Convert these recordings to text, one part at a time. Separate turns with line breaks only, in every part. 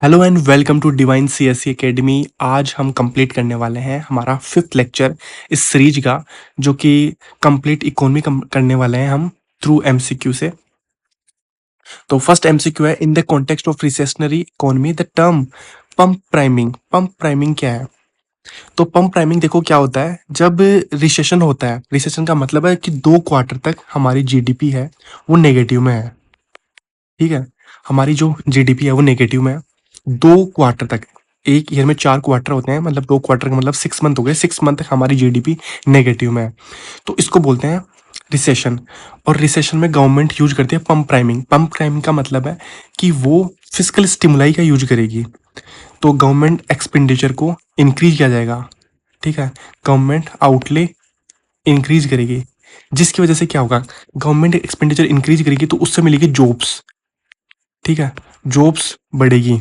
Hello and welcome to divine CSC academy. आज हम complete करने वाले हैं हमारा फिफ्थ लेक्चर इस सीरीज का, जो कि कंप्लीट इकोनॉमी करने वाले हैं हम थ्रू एमसीक्यू से। तो फर्स्ट एमसीक्यू है, in the context of recessionary economy the term pump priming. Pump priming क्या है? तो पंप प्राइमिंग देखो क्या होता है। जब रिसेशन होता है, रिसेशन का मतलब है कि 2 क्वार्टर तक हमारी जीडीपी है वो नेगेटिव में है। ठीक है, हमारी जो जीडीपी है वो नेगेटिव में है 2 क्वार्टर तक। एक ईयर में 4 क्वार्टर होते हैं, मतलब 2 क्वार्टर का मतलब 6 मंथ हो गए। 6 मंथ तक हमारी जीडीपी नेगेटिव में है, तो इसको बोलते हैं रिसेशन। और रिसेशन में गवर्नमेंट यूज करती है पंप प्राइमिंग। पंप प्राइमिंग का मतलब है कि वो फिजिकल स्टिमुलाई का यूज करेगी, तो गवर्नमेंट एक्सपेंडिचर को इंक्रीज किया जाएगा। ठीक है, गवर्नमेंट आउटले इंक्रीज करेगी, जिसकी वजह से क्या होगा, गवर्नमेंट एक्सपेंडिचर इंक्रीज करेगी तो उससे मिलेगी जॉब्स। ठीक है, जॉब्स बढ़ेगी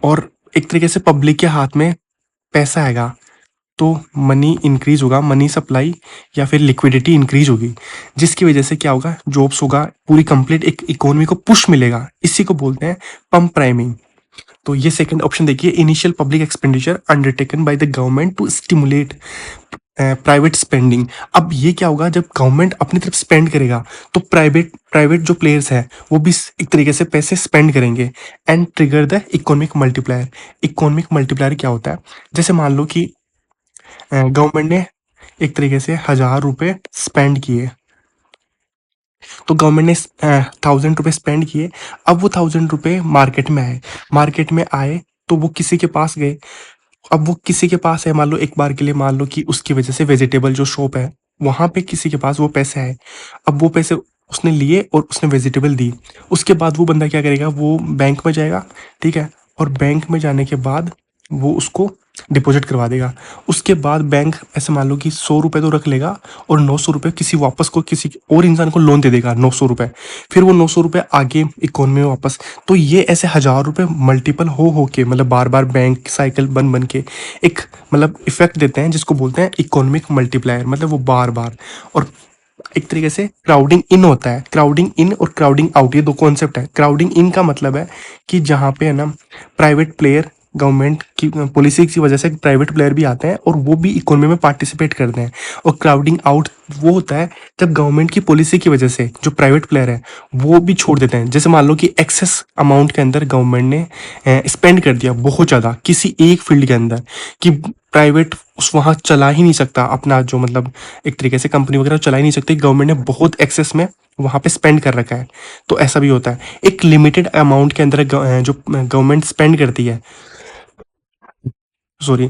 और एक तरीके से पब्लिक के हाथ में पैसा आएगा, तो मनी इंक्रीज होगा, मनी सप्लाई या फिर लिक्विडिटी इंक्रीज होगी, जिसकी वजह से क्या होगा, जॉब्स होगा, पूरी कंप्लीट एक इकोनॉमी को पुश मिलेगा। इसी को बोलते हैं पंप प्राइमिंग। तो ये सेकंड ऑप्शन देखिए, initial public expenditure undertaken by the government to stimulate private spending. अब ये क्या होगा, जब गवर्नमेंट अपनी तरफ स्पेंड करेगा तो प्राइवेट प्राइवेट जो प्लेयर्स हैं वो भी एक तरीके से पैसे स्पेंड करेंगे and trigger the economic multiplier. Economic multiplier क्या होता है, जैसे मान लो कि गवर्नमेंट ने एक तरीके से 1,000 रुपये स्पेंड किए, तो गवर्नमेंट ने 1,000 रुपये स्पेंड किए। अब वो 1,000 रुपये मार्केट में आए तो वो किसी के पास गए। अब वो किसी के पास है, मान लो एक बार के लिए मान लो कि उसकी वजह से वेजिटेबल जो शॉप है वहां पे किसी के पास वो पैसे है। अब वो पैसे उसने लिए और उसने वेजिटेबल दी। उसके बाद वो बंदा क्या करेगा, वो बैंक में जाएगा। ठीक है, और बैंक में जाने के बाद वो उसको डिपॉजिट करवा देगा। उसके बाद बैंक ऐसे मान लो कि 100 रुपये तो रख लेगा और 900 रुपये किसी वापस को किसी और इंसान को लोन दे देगा 900 रुपये। फिर वो 900 रुपये आगे इकोनॉमी में वापस। तो ये ऐसे 1,000 रुपये मल्टीपल हो के, मतलब बार बार बैंक साइकिल बन के एक मतलब इफेक्ट देते हैं, जिसको बोलते हैं इकोनॉमिक मल्टीप्लायर। मतलब वो बार बार, और एक तरीके से क्राउडिंग इन होता है। क्राउडिंग इन और क्राउडिंग आउट, ये दो कॉन्सेप्ट है। क्राउडिंग इन का मतलब है कि जहाँ पे है ना प्राइवेट प्लेयर, गवर्नमेंट की पॉलिसी की वजह से प्राइवेट प्लेयर भी आते हैं और वो भी इकोनॉमी में पार्टिसिपेट करते हैं। और क्राउडिंग आउट वो होता है जब गवर्नमेंट की पॉलिसी की वजह से जो प्राइवेट प्लेयर है वो भी छोड़ देते हैं। जैसे मान लो कि एक्सेस अमाउंट के अंदर गवर्नमेंट ने स्पेंड कर दिया बहुत ज़्यादा किसी एक फील्ड के अंदर, कि प्राइवेट उस वहाँ चला ही नहीं सकता अपना, जो मतलब एक तरीके से कंपनी वगैरह चला ही नहीं सकती, गवर्नमेंट ने बहुत एक्सेस में वहाँ पे स्पेंड कर रखा है। तो ऐसा भी होता है, एक लिमिटेड अमाउंट के अंदर जो गवर्नमेंट स्पेंड करती है, सॉरी,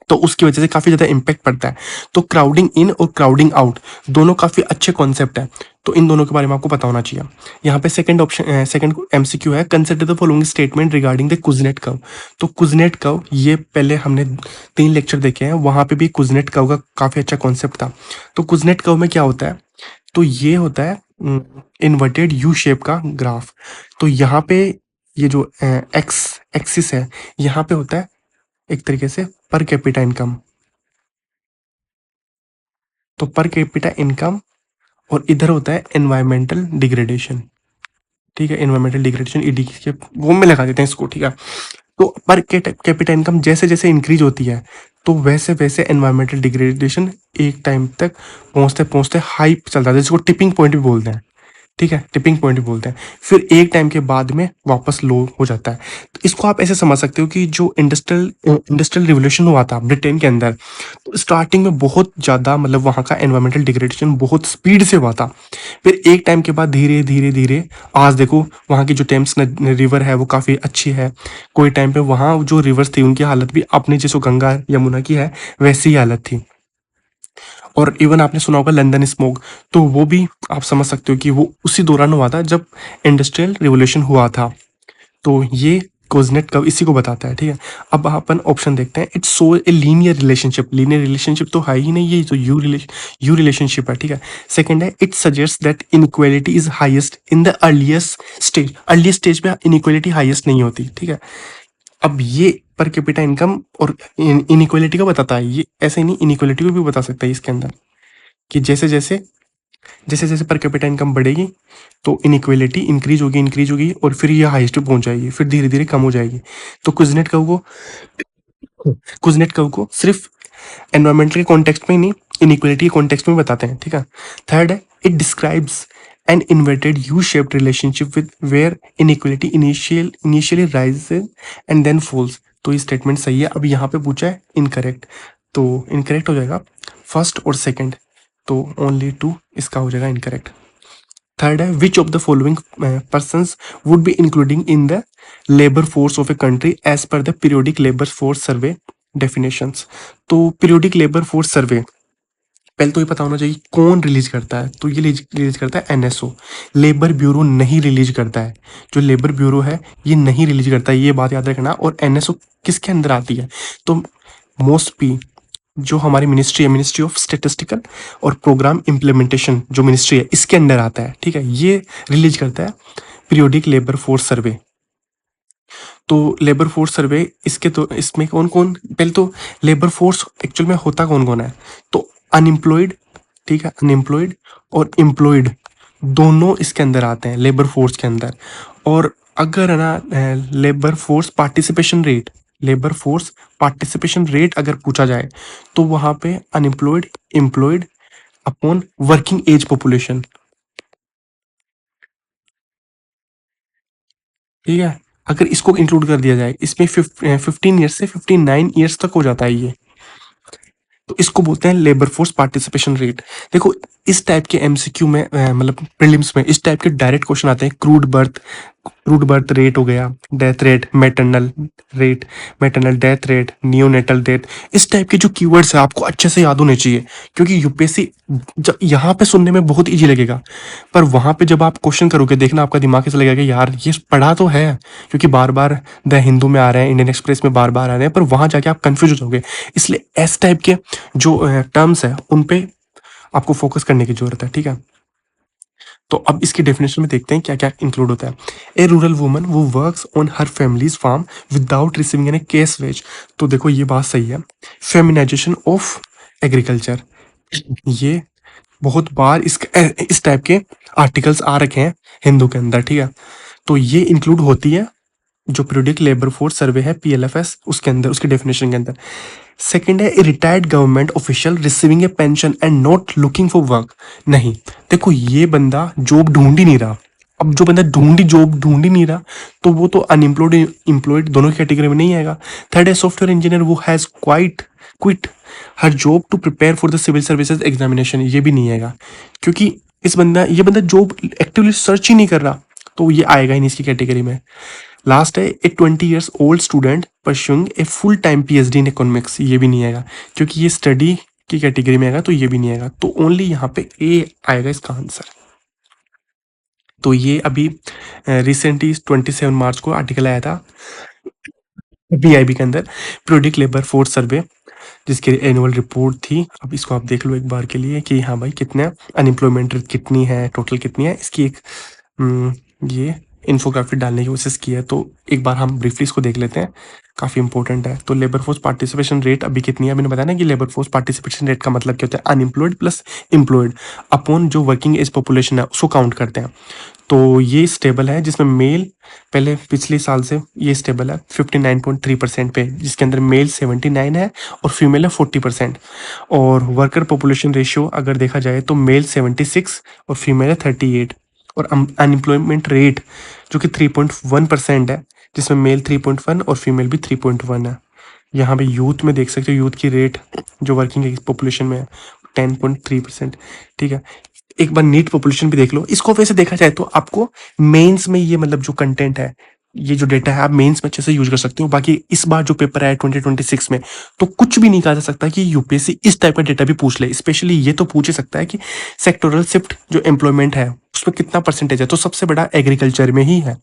तो उसकी वजह से काफ़ी ज़्यादा इम्पैक्ट पड़ता है। तो क्राउडिंग इन और क्राउडिंग आउट दोनों काफ़ी अच्छे कॉन्सेप्ट हैं, तो इन दोनों के बारे में आपको पता होना चाहिए। यहाँ पे सेकंड ऑप्शन, सेकंड एमसीक्यू है, consider the following statement regarding the Kuznets curve. तो कुजनेट कर्व, ये पहले हमने 3 लेक्चर देखे हैं, वहाँ पे भी कुजनेट कर्व का काफ़ी अच्छा कॉन्सेप्ट था। तो कुजनेट कर्व में क्या होता है, तो ये होता है इन्वर्टेड यू शेप का ग्राफ। तो यहाँ पे ये जो एक्स एक्सिस है, यहाँ पे होता है एक तरीके से पर कैपिटा इनकम। तो पर कैपिटा इनकम, और इधर होता है एनवायरमेंटल डिग्रेडेशन। ठीक है, एनवायरमेंटल डिग्रेडेशन ईडी के वो में लगा देते हैं इसको। ठीक है, तो पर कैपिटा इनकम जैसे जैसे इंक्रीज होती है तो वैसे वैसे एनवायरमेंटल डिग्रेडेशन एक टाइम तक पहुंचते पहुंचते हाई चलता है, जिसको टिपिंग पॉइंट भी बोलते हैं। ठीक है, टिपिंग पॉइंट भी बोलते हैं। फिर एक टाइम के बाद में वापस लो हो जाता है। तो इसको आप ऐसे समझ सकते हो कि जो इंडस्ट्रियल रिवोल्यूशन हुआ था ब्रिटेन के अंदर, तो स्टार्टिंग में बहुत ज़्यादा मतलब वहाँ का एनवायरमेंटल डिग्रेडेशन बहुत स्पीड से हुआ था। फिर एक टाइम के बाद धीरे धीरे धीरे आज देखो वहाँ की जो टेम्स रिवर है वो काफ़ी अच्छी है। कोई टाइम पे वहाँ जो रिवर्स थी उनकी हालत भी अपने जैसे गंगा यमुना की है वैसी ही हालत थी। और इवन आपने सुना होगा लंदन स्मोक, तो वो भी आप समझ सकते हो कि वो उसी दौरान हुआ था जब इंडस्ट्रियल रिवोल्यूशन हुआ था। तो ये कोजनेट कब इसी को बताता है। ठीक है, अब अपन ऑप्शन देखते हैं, it's so a linear relationship. Linear relationship तो है ही नहीं, ये तो यू रिलेशनशिप है। ठीक है, सेकंड है, it suggest that inequality is highest in the earliest stage. Earliest stage पे इनइक्वालिटी हाईएस्ट नहीं होती। ठीक है, अब ये पर कैपिटा इनकम और इनइक्वालिटी को बताता है। ये ऐसे नहीं, इनइक्वालिटी को भी बता सकता है इसके अंदर, कि जैसे जैसे जैसे जैसे पर कैपिटा इनकम बढ़ेगी तो इनइक्वालिटी इंक्रीज होगी और फिर ये हाईएस्ट पे पहुंच जाएगी, फिर धीरे धीरे कम हो जाएगी। तो कुजनेट कर्व को सिर्फ एनवायरमेंटल के कॉन्टेक्स्ट में ही नहीं, इनइक्वालिटी के कॉन्टेक्स्ट में बताते हैं, ठीक है। थर्ड है, it describes an inverted U shaped relationship with where inequality initially rises and then falls. तो ये स्टेटमेंट सही है। अब यहाँ पे पूछा है इनकरेक्ट, तो इनकरेक्ट हो जाएगा फर्स्ट और सेकंड, तो ओनली टू इसका हो जाएगा इनकरेक्ट। थर्ड है, which of the following persons would be including in the labour force of a country as per the periodic labour force survey definitions. तो पीरियोडिक लेबर फोर्स सर्वे पहले तो ये पता होना चाहिए कौन रिलीज करता है। तो ये रिलीज करता है एनएसओ, लेबर ब्यूरो नहीं रिलीज करता है। जो लेबर ब्यूरो है ये नहीं रिलीज करता है, ये बात याद रखना। और एनएसओ किसके अंदर आती है, तो मोस्ट पी जो हमारी मिनिस्ट्री है, मिनिस्ट्री ऑफ स्टेटिस्टिकल और प्रोग्राम इम्प्लीमेंटेशन जो मिनिस्ट्री है इसके अंदर आता है, ठीक है। ये रिलीज करता है पीरियोडिक लेबर फोर्स सर्वे। तो लेबर फोर्स सर्वे इसके, तो इसमें कौन कौन, पहले तो लेबर फोर्स एक्चुअल में होता कौन कौन है, तो अनएम्प्लॉयड, ठीक है, अनएम्प्लॉयड और एम्प्लॉयड दोनों इसके अंदर आते हैं लेबर फोर्स के अंदर। और अगर है ना लेबर फोर्स पार्टिसिपेशन रेट अगर पूछा जाए तो वहां पे unemployed, employed upon working age population, ठीक है। अगर इसको इंक्लूड कर दिया जाए इसमें 15 ईयर्स से 59 ईयर्स तक हो जाता है ये, तो इसको बोलते हैं लेबर फोर्स पार्टिसिपेशन रेट। देखो इस टाइप के एमसीक्यू में मतलब प्रीलिम्स में इस टाइप के डायरेक्ट क्वेश्चन आते हैं। क्रूड बर्थ रेट हो गया, death rate, rate maternal death rate, neonatal death, इस टाइप के जो कीवर्ड्स है आपको अच्छे से याद होने चाहिए। क्योंकि यूपीएससी जब यहाँ पे सुनने में बहुत इजी लगेगा, पर वहां पे जब आप क्वेश्चन करोगे देखना आपका दिमाग ऐसा लगेगा कि यार ये पढ़ा तो है, क्योंकि बार बार द हिंदू में आ रहे हैं, इंडियन एक्सप्रेस में बार बार आ रहे हैं, पर वहां जाके आप कंफ्यूज हो जाओगे। इसलिए इस टाइप के जो टर्म्स है उन पे आपको फोकस करने की जरूरत है, ठीक है। तो अब इसकी डेफिनेशन में देखते हैं क्या क्या इंक्लूड होता है। ए रूरल वुमन वो works on her family's farm without receiving an cash wage. तो देखो ये बात सही है। फेमिनाइजेशन ऑफ एग्रीकल्चर, ये बहुत बार इस टाइप के आर्टिकल्स आ रखे हैं हिंदू के अंदर, ठीक है। तो ये इंक्लूड होती है जो पीरियोडिक लेबर फोर्स सर्वे है पीएलएफएस उसके अंदर, उसके डेफिनेशन के अंदर। सेकंड है, retired government official receiving A pension and not looking for work. नहीं, देखो ये बंदा जॉब ढूंढ ही नहीं रहा। अब जो बंदा जॉब ढूंढ ही नहीं रहा तो वो तो अनएम्प्लॉयड एम्प्लॉयड दोनों की कैटेगरी में नहीं आएगा। थर्ड है, सॉफ्टवेयर इंजीनियर वो has quit her job to prepare for the civil services examination, ये भी नहीं आएगा क्योंकि ये बंदा जॉब एक्टिवली सर्च ही नहीं कर रहा, तो ये आएगा ही नहीं इसकी कैटेगरी में। लास्ट है, ए 20 years old student pursuing a full time PhD in economics, ये भी नहीं आएगा क्योंकि ये स्टडी की कैटेगरी में आएगा, तो ये भी नहीं आएगा। तो ओनली यहाँ पे ए आएगा इसका आंसर। तो ये अभी रिसेंटली 27 मार्च को आर्टिकल आया था पीआईबी के अंदर, पीरियोडिक लेबर फोर्स सर्वे, जिसकी एनुअल रिपोर्ट थी। अब इसको आप देख लो एक बार के लिए कि हाँ भाई कितने अनएम्प्लॉयमेंट कितनी है, टोटल कितनी है, इसकी एक ये इन्फोग्राफी डालने की कोशिश की है। तो एक बार हम ब्रीफली इसको देख लेते हैं, काफ़ी इंपॉर्टेंट है। तो लेबर फोर्स पार्टिसिपेशन रेट अभी कितनी है, मैंने बताया ना कि लेबर फोर्स पार्टिसिपेशन रेट का मतलब क्या होता है, अनएम्प्लॉयड प्लस एम्प्लॉयड अपॉन जो वर्किंग एज पॉपुलेशन है उसको काउंट करते हैं। तो ये स्टेबल है जिसमें मेल पहले पिछले साल से ये स्टेबल है 59.3% पे, जिसके अंदर मेल 79 है और फीमेल है 40%। और वर्कर पॉपुलेशन रेशियो अगर देखा जाए तो मेल 76 और फीमेल है 38। और अनएम्प्लॉयमेंट रेट जो कि 3.1% है, जिसमें मेल 3.1 और फीमेल भी 3.1 है। यहाँ पे यूथ में देख सकते हो, यूथ की रेट जो वर्किंग पॉपुलेशन में है 10.3%, ठीक है। एक बार नीट पॉपुलेशन भी देख लो। इसको वैसे देखा जाए तो आपको मेंस में ये मतलब जो कंटेंट है, ये जो डेटा है आप मेंस में अच्छे से यूज कर सकते हो। बाकी इस बार जो पेपर आया 2026 में, तो कुछ भी नहीं कहा जा सकता कि यूपीएससी इस टाइप का डेटा भी पूछ ले। स्पेशली ये तो पूछ ही सकता है कि सेक्टोरल शिफ्ट जो एम्प्लॉयमेंट है उसमें कितना परसेंटेज है, तो सबसे बड़ा एग्रीकल्चर में ही है,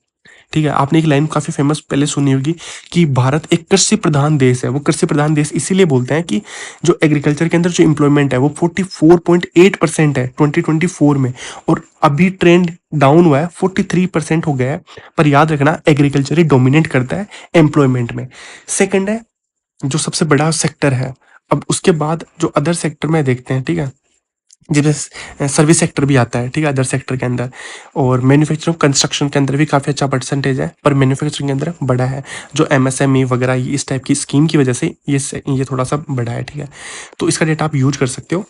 ठीक है। आपने एक लाइन काफी फेमस पहले सुनी होगी कि भारत एक कृषि प्रधान देश है। वो कृषि प्रधान देश इसीलिए बोलते हैं कि जो एग्रीकल्चर के अंदर जो एम्प्लॉयमेंट है वो 44.8% है 2024 में, और अभी ट्रेंड डाउन हुआ है, 43% हो गया है। पर याद रखना एग्रीकल्चर ही डोमिनेट करता है एम्प्लॉयमेंट में। सेकंड है जो सबसे बड़ा सेक्टर है। अब उसके बाद जो अदर सेक्टर में देखते हैं, ठीक है, जैसे सर्विस सेक्टर भी आता है, ठीक है, अदर सेक्टर के अंदर। और मैन्युफैक्चरिंग कंस्ट्रक्शन के अंदर भी काफ़ी अच्छा परसेंटेज है, पर मैन्युफैक्चरिंग के अंदर बड़ा है। जो एमएसएमई वगैरह इस टाइप की स्कीम की वजह से ये थोड़ा सा बड़ा है, ठीक है। तो इसका डेटा आप यूज कर सकते हो।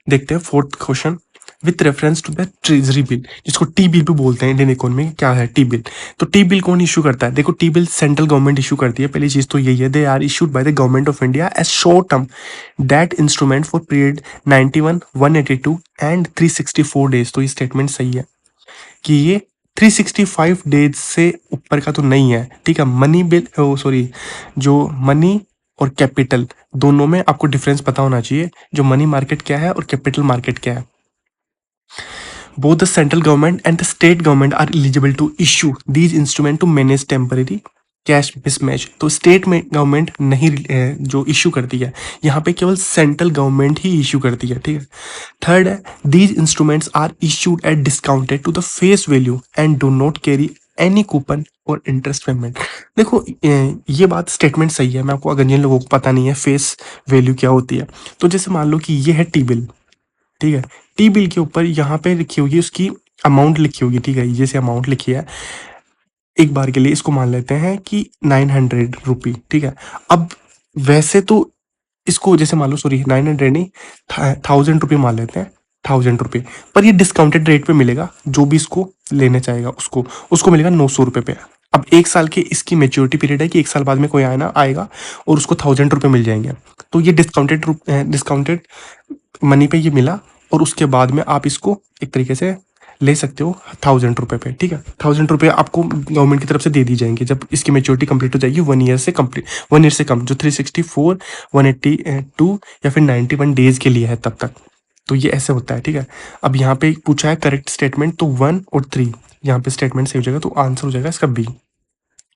देखते हैं fourth question. With reference to the treasury bill, जिसको टी बिल भी बोलते हैं इंडियन इकोनॉमी में, क्या है टी बिल? तो टी बिल कौन इशू करता है? देखो, T bill central government issue करती है, पहली चीज तो यही है। They are issued by the government of India as short term that instrument for period 91, 182 and 364 days. तो ये स्टेटमेंट सही है कि ये 365 डेज से ऊपर का तो नहीं है, ठीक है। मनी बिल, सॉरी, जो मनी और कैपिटल दोनों में आपको डिफरेंस पता होना चाहिए। जो मनी मार्केट क्या है और कैपिटल मार्केट क्या है। Both the central government and the state government are eligible to issue these instruments to manage temporary cash mismatch. तो स्टेट में गवर्नमेंट नहीं जो इशू करती है, यहाँ पे केवल सेंट्रल गवर्नमेंट ही इशू करती है, ठीक है। थर्ड है, these instruments are issued at discounted to the face value and do not carry any coupon और इंटरेस्ट पेमेंट। देखो, ये बात स्टेटमेंट सही है। मैं आपको, अगर जिन लोगों को पता नहीं है फेस वैल्यू क्या होती है, तो जैसे मान लो कि ये है टी बिल, ठीक है। टी बिल के ऊपर यहाँ पे लिखी होगी उसकी अमाउंट लिखी होगी, ठीक है। जैसे अमाउंट लिखी है, एक बार के लिए इसको मान लेते हैं कि 900 रुपी, ठीक है। अब वैसे तो इसको जैसे मान लो, सॉरी 900 नहीं, 1000 रुपये मान लेते हैं, 1000 रुपये। पर ये डिस्काउंटेड रेट पे मिलेगा, जो भी इसको लेने चाहेगा उसको उसको मिलेगा 900 रुपये पे। अब एक साल की इसकी मेच्योरिटी पीरियड है कि एक साल बाद में कोई आना आएगा और उसको 1000 रुपये मिल जाएंगे। तो ये डिस्काउंटेड मनी पे ये मिला, और उसके बाद में आप इसको एक तरीके से ले सकते हो 1000 रुपये पे, ठीक है। 1000 रुपये आपको गवर्नमेंट की तरफ से दे दी जाएंगे जब इसकी मेच्योरिटी कंप्लीट हो जाएगी 1 ईयर से कंप्लीट, 1 ईयर से कम, जो 364, 182 या फिर 91 डेज के लिए है तब तक। तो ये ऐसे होता है, ठीक है। अब यहाँ पे पूछा है करेक्ट स्टेटमेंट, तो 1 और 3 यहाँ पे स्टेटमेंट सही हो जाएगा, तो आंसर हो जाएगा इसका बी।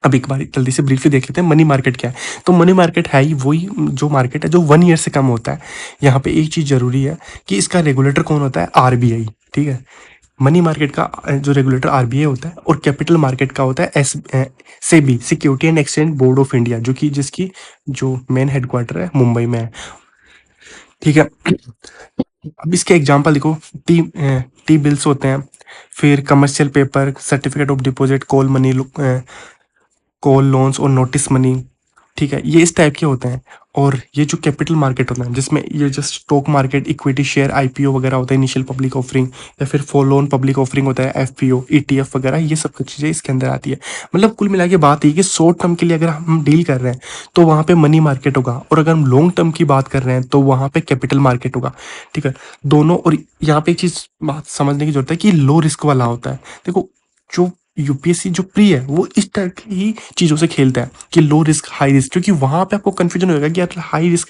अब एक बार जल्दी से ब्रीफली देख लेते हैं मनी मार्केट क्या है। तो मनी मार्केट है ही वही जो मार्केट है जो 1 ईयर से कम होता है। यहाँ पे एक चीज जरूरी है कि इसका रेगुलेटर कौन होता है? आरबीआई, ठीक है। मनी मार्केट का जो रेगुलेटर आरबीआई होता है, और कैपिटल मार्केट का होता है SEBI, security and exchange board of India, जो कि जिसकी जो मेन हेडक्वार्टर है मुंबई में है, ठीक है। अब इसके एग्जांपल देखो, टी टी बिल्स होते हैं, फिर commercial paper, certificate of deposit, call loans और नोटिस मनी, ठीक है। ये इस टाइप के होते हैं। और ये जो कैपिटल मार्केट होता है, जिसमें ये जो stock market, equity share, IPO वगैरह होता है, इनिशियल पब्लिक ऑफरिंग, या फिर फॉलोन पब्लिक ऑफरिंग होता है, एफपीओ, ईटीएफ वगैरह, ये सब कुछ चीज़ें इसके अंदर आती है। मतलब कुल मिला के बात है कि शॉर्ट टर्म के लिए अगर हम डील कर रहे हैं तो वहाँ पे मनी मार्केट होगा, और अगर हम लॉन्ग टर्म की बात कर रहे हैं तो वहाँ पे कैपिटल मार्केट होगा, ठीक है, दोनों। और यहाँ पे एक चीज़ बात समझने की जरूरत है कि लो रिस्क वाला होता है। देखो, जो यूपीएससी जो प्री है वो इस टाइप की ही चीज़ों से खेलता है कि लो रिस्क हाई रिस्क, क्योंकि वहाँ पे आपको कंफ्यूजन होगा कि यार हाई रिस्क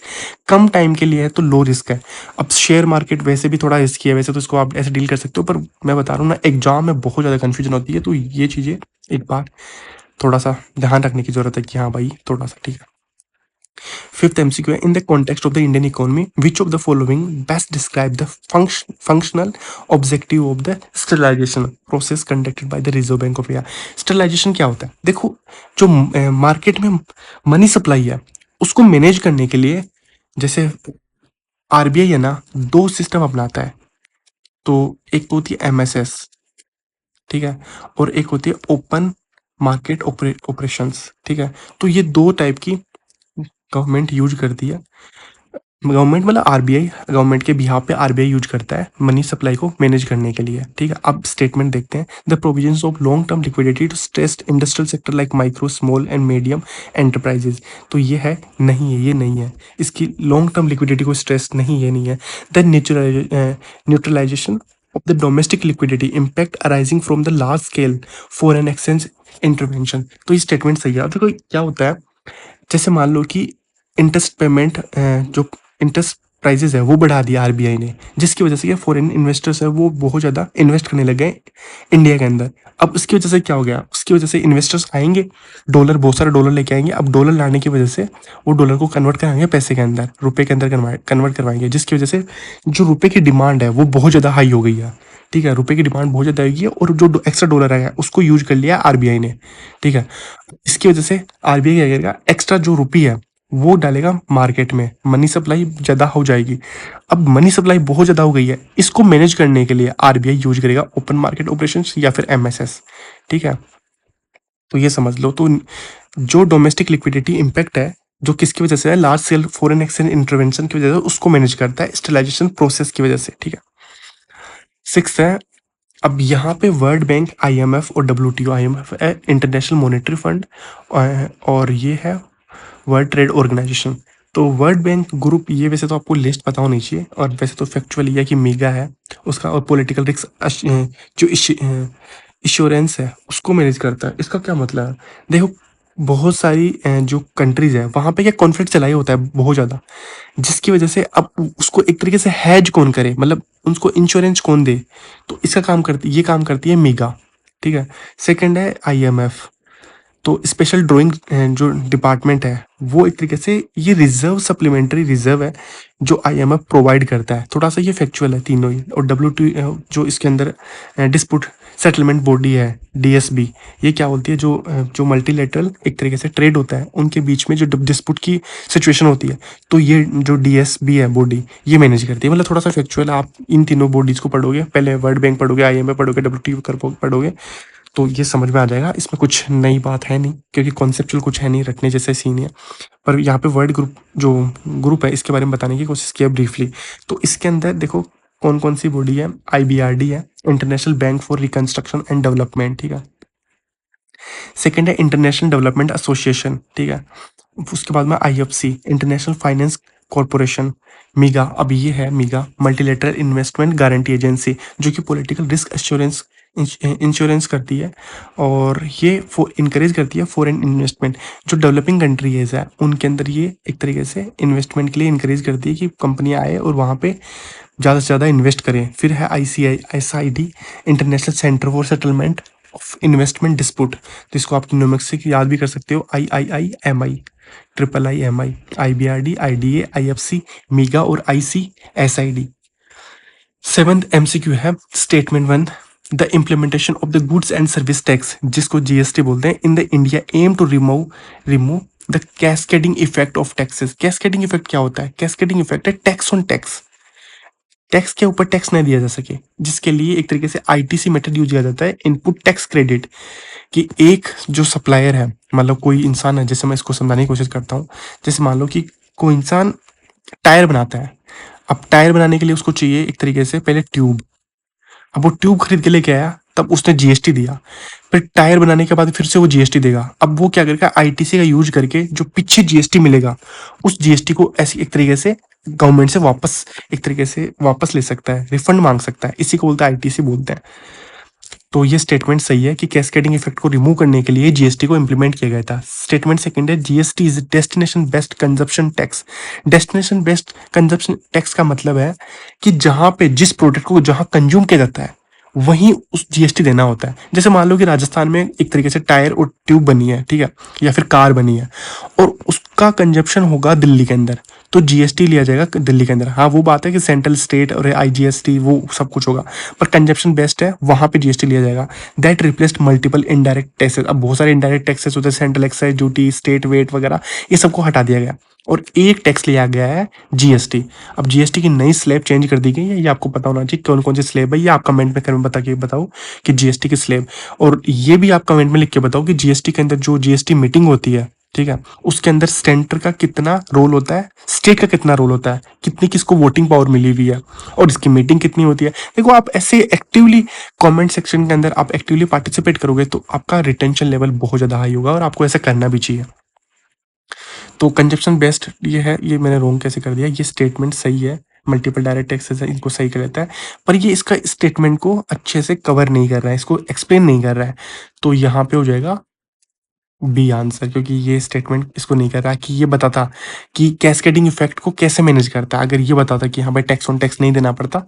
कम टाइम के लिए है तो लो रिस्क है। अब शेयर मार्केट वैसे भी थोड़ा रिस्की है, वैसे तो इसको आप ऐसे डील कर सकते हो, पर मैं बता रहा हूँ ना, एग्जाम में बहुत ज़्यादा कन्फ्यूजन होती है। तो ये चीज़ें एक बार थोड़ा सा ध्यान रखने की जरूरत है कि हाँ भाई, थोड़ा सा, ठीक है। Fifth MCQ, in the context of the Indian economy, which of the following best describe the functional objective of the sterilization process conducted by the Reserve Bank of India? Sterilization क्या होता है? देखो, जो मार्केट में money supply है उसको manage करने के लिए, जैसे आरबीआई है ना, दो सिस्टम अपनाता है। तो एक तो होती है एमएसएस, ठीक है, और एक होती है ओपन मार्केट ऑपरेशंस, ठीक है। तो ये दो टाइप की गवर्नमेंट यूज करती है। गवर्नमेंट मतलब आरबीआई, गवर्नमेंट के बिहाफ पे आरबीआई यूज करता है मनी सप्लाई को मैनेज करने के लिए, ठीक है। अब स्टेटमेंट देखते हैं। The provisions of long term liquidity to stressed industrial sector like micro, small and medium enterprises. तो ये है, नहीं है, ये नहीं है। इसकी लॉन्ग टर्म लिक्विडिटी को स्ट्रेस नहीं, ये नहीं है। The neutralisation of the domestic liquidity impact arising from the large scale foreign exchange intervention. तो ये स्टेटमेंट सही है। अब देखो क्या होता है, जैसे मान लो कि इंटरेस्ट पेमेंट, जो इंटरेस्ट प्राइजेस है वो बढ़ा दिया आरबीआई ने, जिसकी वजह से ये फॉरेन इन्वेस्टर्स है वो बहुत ज़्यादा इन्वेस्ट करने लग गए इंडिया के अंदर। अब उसकी वजह से क्या हो गया, उसकी वजह से इन्वेस्टर्स आएंगे, डॉलर, बहुत सारे डॉलर लेके आएंगे। अब डॉलर लाने की वजह से वो डॉलर को कन्वर्ट कराएंगे पैसे के अंदर, रुपए के अंदर कन्वर्ट करवाएंगे, जिसकी वजह से जो रुपए की डिमांड है वो बहुत ज़्यादा हाई हो गई है, ठीक है। रुपए की डिमांड बहुत ज़्यादा आएगी, और जो एक्स्ट्रा डॉलर आया उसको यूज कर लिया आरबीआई ने, ठीक है। इसकी वजह से आरबीआई क्या करेगा, एक्स्ट्रा जो रुपी है वो डालेगा मार्केट में, मनी सप्लाई ज़्यादा हो जाएगी। अब मनी सप्लाई बहुत ज़्यादा हो गई है, इसको मैनेज करने के लिए आरबीआई यूज करेगा ओपन मार्केट ऑपरेशंस या फिर एमएसएस। ठीक है, तो ये समझ लो। तो जो डोमेस्टिक लिक्विडिटी इम्पैक्ट है, जो किसकी वजह से है, large scale foreign exchange intervention की वजह से, उसको मैनेज करता है स्टेलाइजेशन प्रोसेस की वजह से। ठीक है, सिक्स है, अब यहाँ पे वर्ल्ड बैंक, आईएमएफ और डब्ल्यूटीओ, आईएमएफ है इंटरनेशनल मॉनेटरी फंड, और ये है वर्ल्ड ट्रेड ऑर्गेनाइजेशन। तो वर्ल्ड बैंक ग्रुप, ये वैसे तो आपको लिस्ट पता होनी चाहिए, और वैसे तो फैक्चुअल ये है कि मीगा है उसका, और पॉलिटिकल रिस्क जो इंश्योरेंस है उसको मैनेज करता है। इसका क्या मतलब है, देखो बहुत सारी जो कंट्रीज है वहाँ पे क्या कॉन्फ्लिक्ट चला ही होता है बहुत ज़्यादा, जिसकी वजह से अब उसको एक तरीके से हैज कौन करे, मतलब उनको इंश्योरेंस कौन दे, तो इसका काम करती, ये काम करती है मीगा। ठीक है, सेकंड है आईएमएफ। तो स्पेशल ड्राइंग जो डिपार्टमेंट है वो एक तरीके से ये रिजर्व, सप्लीमेंट्री रिजर्व है जो आईएमएफ प्रोवाइड करता है। थोड़ा सा ये फैक्चुअल है तीनों ही। और डब्ल्यूटी जो इसके अंदर डिस्प्यूट सेटलमेंट बॉडी है, डीएसबी, ये क्या होती है, जो मल्टीलेटरल एक तरीके से ट्रेड होता है उनके बीच में जो डिस्प्यूट की सिचुएशन होती है, तो ये जो डीएसबी है बॉडी, ये मैनेज करती है। मतलब थोड़ा सा फैक्चुअल, आप इन तीनों बॉडीज को पढ़ोगे, पहले वर्ल्ड बैंक पढ़ोगे, आईएमएफ पढ़ोगे, डब्ल्यूटीओ पढ़ोगे, तो ये समझ में आ जाएगा। इसमें कुछ नई बात है नहीं, क्योंकि कॉन्सेप्चुअल कुछ है नहीं, रटने जैसे सीन है। पर यहाँ पे वर्ल्ड ग्रुप जो ग्रुप है इसके बारे में बताने की कोशिश की है ब्रीफली। तो इसके अंदर देखो कौन कौन सी बॉडी है, आईबीआरडी है, international bank for reconstruction and development. ठीक है, सेकंड है इंटरनेशनल डेवलपमेंट एसोसिएशन। ठीक है, उसके बाद में आईएफसी, इंटरनेशनल फाइनेंस कॉरपोरेशन। मीगा, अब ये है मीगा, मल्टीलेटरल इन्वेस्टमेंट गारंटी एजेंसी, जो कि पॉलिटिकल रिस्क एश्योरेंस इंश्योरेंस करती है, और ये इनकरेज करती है फॉरेन इन्वेस्टमेंट। जो डेवलपिंग कंट्रीज है उनके अंदर ये एक तरीके से इन्वेस्टमेंट के लिए इनकरेज करती है कि कंपनियां आए और वहाँ पे ज़्यादा से ज़्यादा इन्वेस्ट करें। फिर है ICISID, international centre for settlement of investment dispute, जिसको आप न्यूमेरिक्स से याद भी कर सकते हो, IIIMI, IIIMI, IBRD, IDA, IFC, MIGA और ICSID। सेवंथ MCQ है statement one, the implementation of the goods and service tax, जिसको जीएसटी बोलते हैं, in the India aim to remove the cascading effect of taxes. Cascading effect क्या होता है, cascading effect है tax on tax, tax के ऊपर टैक्स नहीं दिया जा सके, जिसके लिए एक तरीके से आईटीसी मेथड यूज किया जाता है, इनपुट टैक्स क्रेडिट। कि एक जो सप्लायर है, मतलब कोई इंसान है, जैसे मैं इसको समझाने की कोशिश करता हूँ, जैसे मान लो कि कोई इंसान टायर बनाता है। अब टायर बनाने के लिए उसको चाहिए एक तरीके से पहले ट्यूब, अब वो ट्यूब खरीद के लेके आया, तब उसने जीएसटी दिया, फिर टायर बनाने के बाद फिर से वो जीएसटी देगा। अब वो क्या करेगा, आईटीसी का यूज करके जो पीछे जीएसटी मिलेगा उस जीएसटी को ऐसी एक तरीके से गवर्नमेंट से वापस, एक तरीके से वापस ले सकता है, रिफंड मांग सकता है, इसी को बोलते हैं आईटीसी बोलते हैं। तो ये स्टेटमेंट सही है कि कैस्केडिंग इफेक्ट को रिमूव करने के लिए जीएसटी को इंप्लीमेंट किया गया था। स्टेटमेंट सेकंड है, GST is destination based consumption tax. Destination based consumption tax का मतलब है कि जहां पे जिस प्रोडक्ट को जहां कंज्यूम किया जाता है वहीं उस जीएसटी देना होता है। जैसे मान लो कि राजस्थान में एक तरीके से टायर और ट्यूब बनी है, ठीक है, या फिर कार बनी है, और उसका कंजप्शन होगा दिल्ली के अंदर, तो जीएसटी लिया जाएगा दिल्ली के अंदर। हाँ, वो बात है कि सेंट्रल स्टेट और आईजीएसटी वो सब कुछ होगा, पर कंजप्शन बेस्ड है, वहां पे जीएसटी लिया जाएगा। That replaced multiple indirect taxes. अब बहुत सारे इनडायरेक्ट टैक्सेस होते हैं, central excise duty, state VAT वगैरह, ये सबको हटा दिया गया और एक टैक्स लिया गया है जीएसटी। अब जीएसटी की नई स्लैब चेंज कर दी गई है, ये आपको पता होना चाहिए कौन कौन सी स्लैब है। ये आप कमेंट में कर बता के बताओ कि जीएसटी की स्लैब, और ये भी आप कमेंट में लिख के बताओ कि जीएसटी के अंदर जो जीएसटी मीटिंग होती है, ठीक है, उसके अंदर सेंटर का कितना रोल होता है, स्टेट का कितना रोल होता है, कितनी किसको वोटिंग पावर मिली हुई है, और इसकी मीटिंग कितनी होती है। देखो, आप ऐसे एक्टिवली कमेंट सेक्शन के अंदर आप एक्टिवली पार्टिसिपेट करोगे तो आपका रिटेंशन लेवल बहुत ज़्यादा हाई होगा, और आपको ऐसा करना भी चाहिए। तो कंजप्शन बेस्ड ये है, ये मैंने रॉन्ग कैसे कर दिया, ये स्टेटमेंट सही है, मल्टीपल डायरेक्ट टैक्सेस है, इनको सही कर लेता है, पर ये इसका स्टेटमेंट को अच्छे से कवर नहीं कर रहा है, इसको एक्सप्लेन नहीं कर रहा है। तो यहाँ पे हो जाएगा बी आंसर, क्योंकि ये स्टेटमेंट इसको नहीं कर रहा कि ये बताता कि कैस्केडिंग इफेक्ट को कैसे मैनेज करता है। अगर ये बताता कि हाँ भाई टैक्स ऑन टैक्स नहीं देना पड़ता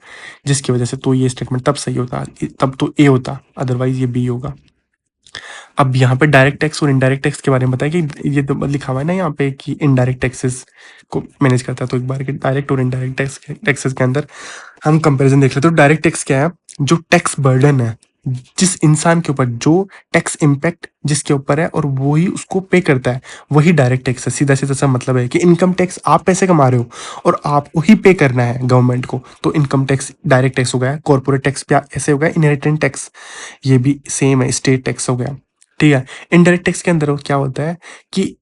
जिसकी वजह से, तो ये स्टेटमेंट तब सही होता, तब तो ए होता, अदरवाइज ये बी होगा। अब यहाँ पे डायरेक्ट टैक्स और इनडायरेक्ट टैक्स के बारे में बताया कि ये तो लिखा हुआ है ना यहाँ पे कि इनडायरेक्ट टैक्सेस को मैनेज करता है। तो एक बार के डायरेक्ट और इनडायरेक्ट टैक्सेस के अंदर हम कंपैरिजन देख लेते हैं। तो डायरेक्ट टैक्स क्या है, जो टैक्स बर्डन है जिस इंसान के ऊपर जो टैक्स इम्पैक्ट जिसके ऊपर है और वो ही उसको पे करता है, वही डायरेक्ट टैक्स है। सीधा सीधा सा मतलब है कि इनकम टैक्स आप पैसे कमा रहे हो और आपको ही पे करना है गवर्नमेंट को, तो इनकम टैक्स डायरेक्ट टैक्स हो गया। कॉर्पोरेट टैक्स भी ऐसे हो गया, इनहेरिटेंस टैक्स ये भी सेम है, स्टेट टैक्स हो गया। ठीक है। इनडायरेक्ट टैक्स के अंदर क्या होता है कि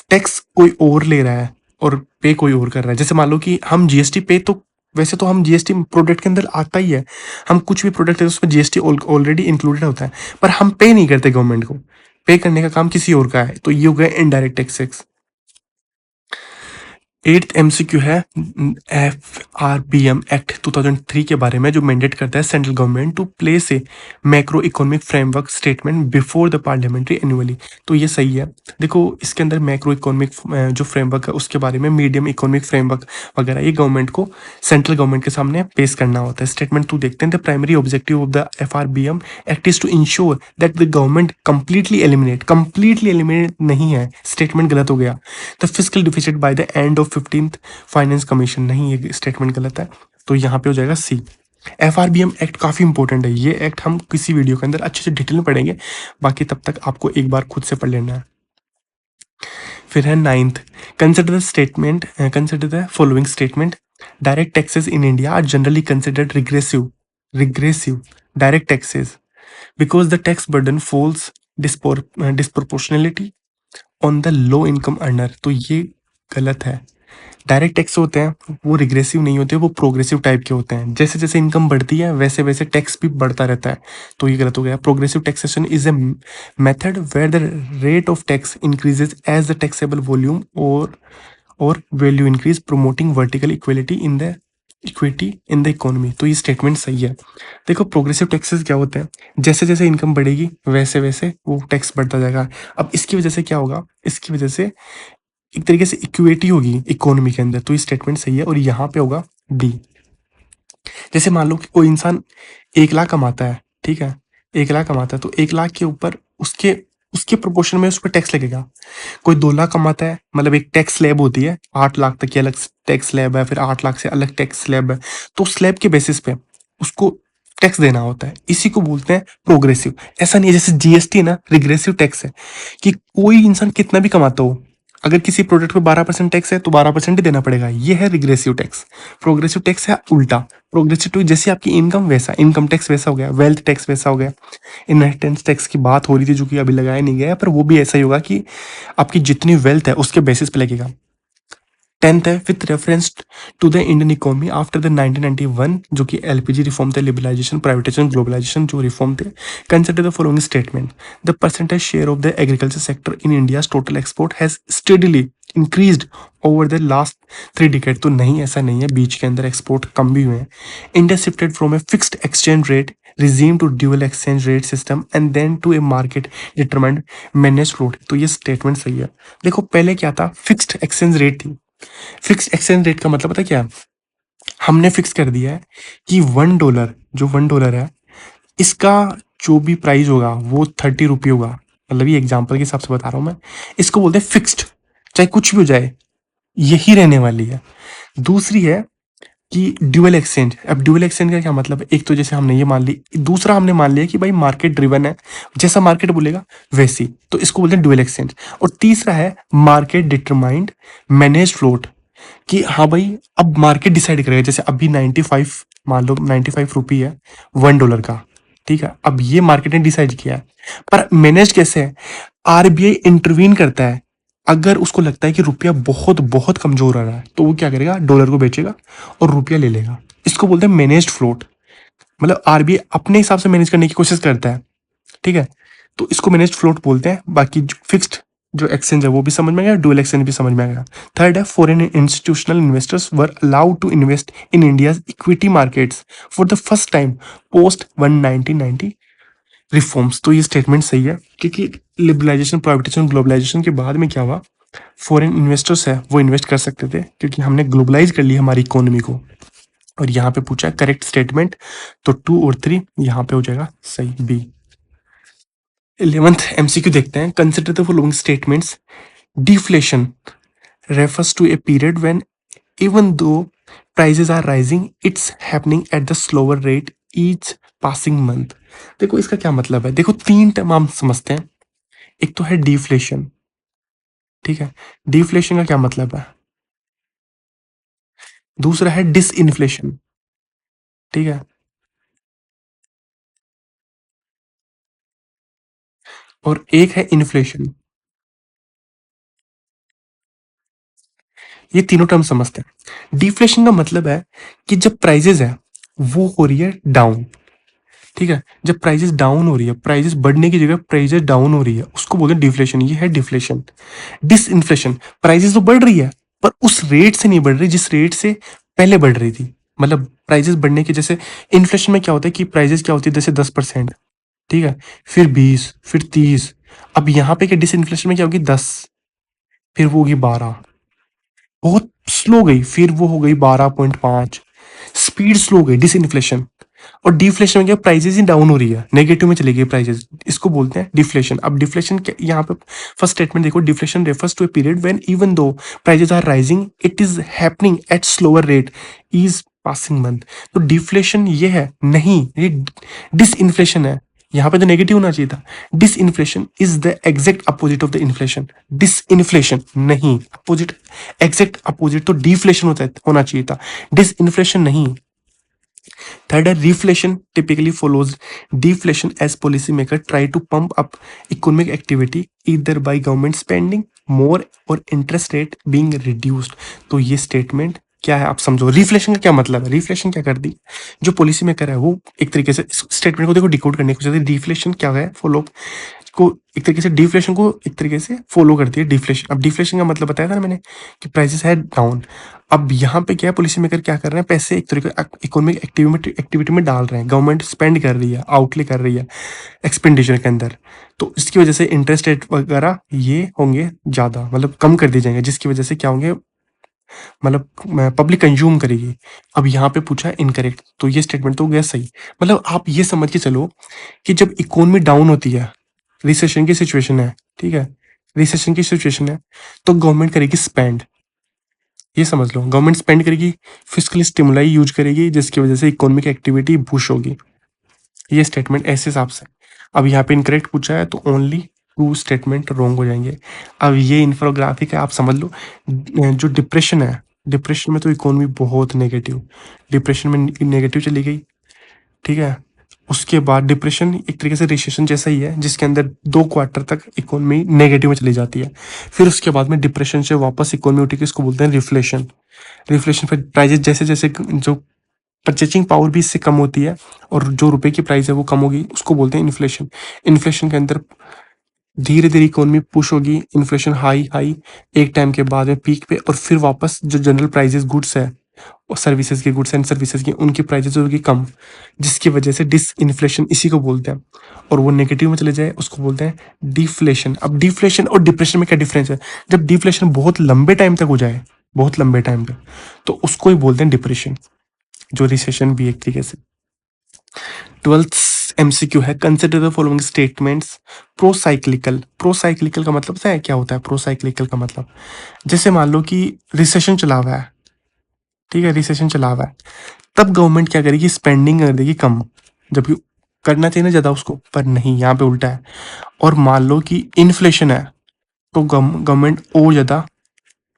टैक्स कोई और ले रहा है और पे कोई और कर रहा है। जैसे मान लो कि हम जीएसटी पे, तो वैसे तो हम जीएसटी प्रोडक्ट के अंदर आता ही है, हम कुछ भी प्रोडक्ट है उसमें जीएसटी ऑलरेडी इंक्लूडेड होता है, पर हम पे नहीं करते गवर्नमेंट को, पे करने का काम किसी और का है, तो ये हो गया इनडायरेक्ट टैक्सेस। एट्थ एमसीक्यू है एफआरबीएम एक्ट 2003 के बारे में, जो मैंडेट करता है central government to place a macro economic framework statement before the parliamentary annually. तो ये सही है। देखो इसके अंदर मैक्रो इकोनॉमिक जो फ्रेमवर्क है उसके बारे में, मीडियम इकोनॉमिक फ्रेमवर्क वगैरह, ये गवर्नमेंट को सेंट्रल गवर्नमेंट के सामने पेश करना होता है। स्टेटमेंट 2 देखते हैं। The primary objective of the FRBM act is to ensure that the government completely eliminate नहीं है, स्टेटमेंट गलत हो गया। The fiscal deficit by the end of 15th finance commission, नहीं ये स्टेटमेंट गलत है, तो यहाँ पे हो जाएगा सी। एफआरबीएम एक्ट काफी इंपॉर्टेंट है, ये एक्ट हम किसी वीडियो के अंदर अच्छे से डिटेल में पढ़ेंगे, बाकी तब तक आपको एक बार खुद से पढ़ लेना है। फिर है ninth, consider the following statement. Direct taxes in India are generally considered regressive direct taxes because the tax burden falls disproportionality on the low income earner, तो ये गलत है। डायरेक्ट टैक्स होते हैं वो रिग्रेसिव नहीं होते, वो प्रोग्रेसिव टाइप के होते हैं। जैसे जैसे इनकम बढ़ती है वैसे वैसे टैक्स भी बढ़ता रहता है, तो ये गलत हो गया। Progressive taxation is a method where the rate of tax increases as the taxable volume और value increase, promoting vertical equity in the economy, तो ये स्टेटमेंट सही है। देखो प्रोग्रेसिव टैक्सेस क्या होते हैं, जैसे जैसे इनकम बढ़ेगी वैसे वैसे वो टैक्स बढ़ता जाएगा। अब इसकी वजह से क्या होगा, इसकी वजह से एक तरीके से इक्विटी होगी इकोनॉमी के अंदर, तो ये स्टेटमेंट सही है और यहाँ पे होगा डी। जैसे मान लो कि कोई इंसान 1 लाख कमाता है, ठीक है, 1 लाख कमाता है, तो 1 लाख के ऊपर उसके उसके प्रोपोर्शन में उस पर टैक्स लगेगा। कोई 2 लाख कमाता है, मतलब एक टैक्स स्लैब होती है, 8 लाख तक की अलग टैक्स स्लैब है, फिर 8 लाख से अलग टैक्स स्लैब है, तो स्लैब के बेसिस पे उसको टैक्स देना होता है, इसी को बोलते हैं प्रोग्रेसिव। ऐसा नहीं है जैसे जीएसटी है ना, रिग्रेसिव टैक्स है कि कोई इंसान कितना भी कमाता हो, अगर किसी प्रोडक्ट पे 12% टैक्स है तो 12% ही देना पड़ेगा, ये है रिग्रेसिव टैक्स। प्रोग्रेसिव टैक्स है उल्टा, प्रोग्रेसिव टैक्स जैसे आपकी इनकम वैसा, इनकम टैक्स वैसा हो गया, वेल्थ टैक्स वैसा हो गया। इनहेरिटेंस टैक्स की बात हो रही थी जो कि अभी लगाया नहीं गया, पर वो भी ऐसा ही होगा कि आपकी जितनी वेल्थ है उसके बेसिस पे लगेगा। 10th है with reference to the Indian economy after the 1991, जो कि एलपीजी रिफॉर्म थे, लिबरलाइजेशन, प्राइवेटाइजेशन, ग्लोबलाइजेशन जो रिफॉर्म थे। Consider the following statement. The percentage share of the agriculture sector in India's total export has steadily increased over the last 3 decade, तो नहीं ऐसा नहीं है, बीच के अंदर एक्सपोर्ट कम भी हुए हैं। India shifted from a fixed exchange rate regime to dual exchange rate system and then to a market determined managed float, तो ये स्टेटमेंट सही है। देखो पहले क्या था, फिक्स्ड एक्सचेंज रेट थी। फिक्स्ड एक्सचेंज रेट का मतलब पता क्या है, हमने फिक्स कर दिया है कि $1 है, इसका जो भी प्राइस होगा वो 30 रुपये होगा, मतलब ये एग्जाम्पल के हिसाब से बता रहा हूं मैं, इसको बोलते हैं फिक्स्ड, चाहे कुछ भी हो जाए यही रहने वाली है। दूसरी है कि ड्यूअल एक्सचेंज। अब ड्यूअल एक्सचेंज का क्या मतलब है, एक तो जैसे हमने ये मान ली, दूसरा हमने मान लिया कि भाई मार्केट ड्रिवन है, जैसा मार्केट बोलेगा वैसी, तो इसको बोलते हैं ड्यूअल एक्सचेंज। और तीसरा है मार्केट डिटरमाइंड मैनेज फ्लोट, कि हाँ भाई अब मार्केट डिसाइड करेगा, जैसे अभी 95, मान लो 95 रुपये है $1 का, ठीक है, अब ये मार्केट ने डिसाइड किया है, पर मैनेज कैसे है, आरबीआई इंटरवीन करता है। अगर उसको लगता है कि रुपया बहुत बहुत कमजोर आ रहा है तो वो क्या करेगा, डॉलर को बेचेगा और रुपया ले लेगा, इसको बोलते हैं मैनेज्ड फ्लोट। मतलब आरबीआई अपने हिसाब से मैनेज करने की कोशिश करता है, ठीक है, तो इसको मैनेज्ड फ्लोट बोलते हैं। बाकी फिक्स्ड जो एक्सचेंज है वो भी समझ में गया, डुअल एक्सचेंज भी समझ में आ गया। थर्ड है foreign institutional investors were allowed to invest in India equity markets for the first time post 1990 reforms, तो ये स्टेटमेंट सही है, क्योंकि लिबरलाइजेशन, प्राइवेटाइजेशन, ग्लोबलाइजेशन के बाद में क्या हुआ, फॉरेन इन्वेस्टर्स है वो इन्वेस्ट कर सकते थे क्योंकि हमने ग्लोबलाइज कर ली हमारी इकोनॉमी को। और यहाँ पे पूछा है करेक्ट स्टेटमेंट, तो 2 और 3 यहाँ पे हो जाएगा सही, बी। 11th एमसीक्यू देखते हैं। Consider the following statements. Deflation refers to a period when even though prices are rising, it's happening at the slower rate each passing month, देखो इसका क्या मतलब है, देखो 3 टर्म हम समझते हैं। एक तो है डिफ्लेशन, ठीक है? डिफ्लेशन का क्या मतलब है? दूसरा है डिसइन्फ्लेशन, ठीक है? और एक है इन्फ्लेशन। ये तीनों टर्म समझते हैं। डिफ्लेशन का मतलब है कि जब प्राइजेस है वो हो रही है डाउन, ठीक है? जब प्राइजेस डाउन हो रही है, प्राइजेस बढ़ने की जगह प्राइजेस डाउन हो रही है, उसको बोलते हैं डिफ्लेशन। ये है डिफ्लेशन। डिसइन्फ्लेशन, प्राइजेस तो बढ़ रही है पर उस रेट से नहीं बढ़ रही जिस रेट से पहले बढ़ रही थी। मतलब प्राइजेस बढ़ने की, जैसे इन्फ्लेशन में क्या होता है कि प्राइजेस क्या होती है, जैसे 10%, ठीक है? फिर 20, फिर 30। अब यहाँ पे क्या डिसइन्फ्लेशन में क्या होगी, 10, फिर वो होगी 12, बहुत स्लो गई, फिर वो हो गई 12.5। स्पीड स्लो गई डिसइन्फ्लेशन। और डिफ्लेशन में क्या, प्राइजेस ही डाउन हो रही है, नेगेटिव में चली गई प्राइजेस, इसको बोलते हैं डिफ्लेशन। अब डिफ्लेशन यहाँ पे फर्स्ट स्टेटमेंट देखो, deflation refers to a period when even though prices are rising it is happening at slower rate is passing month. तो डिफ्लेशन ये है नहीं, ये डिसइन्फ्लेशन है। यहाँ पे तो नेगेटिव होना चाहिए था। Disinflation is the exact opposite of the inflation. Disinflation नहीं, अपोजिट, एग्जैक्ट अपोजिट तो डिफ्लेशन होना चाहिए था, डिसइन्फ्लेशन नहीं। Third, a reflation typically follows deflation as policymakers try to pump up economic activity either by government spending more or interest rate being reduced। तो ये statement क्या है आप समझो। रिफ्लेशन का क्या मतलब है, रिफ्लेशन क्या कर दी, जो पॉलिसी मेकर है वो एक तरीके से स्टेटमेंट को देखो डिकोड करने की कोशिश, डिफ्लेशन क्या है, फॉलो को एक तरीके से डिफ्लेशन को एक तरीके से फॉलो करती है डिफ्लेशन। अब डिफ्लेशन का मतलब बताया था ना मैंने कि प्राइसेस है डाउन। अब यहाँ पे क्या है, पॉलिसी मेकर क्या कर रहे हैं, पैसे एक तरीके इकोनॉमिक एक्टिविटी में डाल रहे हैं, गवर्नमेंट स्पेंड कर रही है, आउटले कर रही है एक्सपेंडिचर के अंदर। तो इसकी वजह से इंटरेस्ट रेट वगैरह ये होंगे ज़्यादा, मतलब कम कर दिए जाएंगे, जिसकी वजह से क्या होंगे, मतलब पब्लिक कंज्यूम करेगी। अब यहाँ पे पूछा है इनकरेक्ट, तो ये स्टेटमेंट तो गया सही। मतलब आप ये समझ के चलो कि जब इकोनॉमी डाउन होती है, रिसेशन की सिचुएशन है, ठीक है, रिसेशन की सिचुएशन है, तो गवर्नमेंट करेगी स्पेंड। ये समझ लो, गवर्नमेंट स्पेंड करेगी, फिजिकल स्टिमुलाई यूज करेगी, जिसकी वजह से इकोनॉमिक एक्टिविटी बुश होगी। ये स्टेटमेंट ऐसे हिसाब से। अब यहाँ पे इनकरेक्ट पूछा है तो ओनली 2 स्टेटमेंट रोंग हो जाएंगे। अब ये इन्फोग्राफिक है, आप समझ लो। जो डिप्रेशन है, डिप्रेशन में तो इकोनॉमी बहुत नेगेटिव, डिप्रेशन में नेगेटिव चली गई, ठीक है? उसके बाद डिप्रेशन एक तरीके से रिसेशन जैसा ही है, जिसके अंदर 2 क्वार्टर तक इकोनॉमी नेगेटिव में चली जाती है। फिर उसके बाद में डिप्रेशन से वापस इकोनॉमी उठी के इसको बोलते हैं रिफ्लेशन। रिफ्लेशन फिर प्राइजेस जैसे जैसे जो परचेजिंग पावर भी इससे कम होती है और जो रुपए की प्राइस है वो कम होगी, उसको बोलते हैं इन्फ्लेशन। इन्फ्लेशन के अंदर धीरे धीरे इकोनॉमी पुश होगी, इन्फ्लेशन हाई हाई, एक टाइम के बाद में पीक पे, और फिर वापस जो जनरल प्राइजेस गुड्स है और सर्विसेज की, गुड्स एंड सर्विसेज की, उनकी प्राइजेस होगी कम, जिसकी वजह से डिस इन्फ्लेशन इसी को बोलते हैं। और वो नेगेटिव में चले जाए उसको बोलते हैं डिफ्लेशन। अब डिफ्लेशन और डिप्रेशन में क्या डिफरेंस है, जब डिफ्लेशन बहुत लंबे टाइम तक हो जाए, बहुत लंबे टाइम तक, तो उसको ही बोलते हैं डिप्रेशन, जो रिसेशन भी एक तरीके से। 12th एमसीक्यू है, कंसिडर द फॉलोइंग स्टेटमेंट्स प्रोसाइक्लिकल। प्रोसाइक्लिकल का मतलब पता है क्या होता है? प्रोसाइक्लिकल का मतलब, जैसे मान लो कि रिसेशन चला हुआ है, ठीक है, रिसेशन चला हुआ है, तब गवर्नमेंट क्या करेगी, स्पेंडिंग कर देगी कम, जबकि करना चाहिए ना ज्यादा उसको, पर नहीं, यहाँ पे उल्टा है। और मान लो कि इन्फ्लेशन है, तो गवर्नमेंट और ज्यादा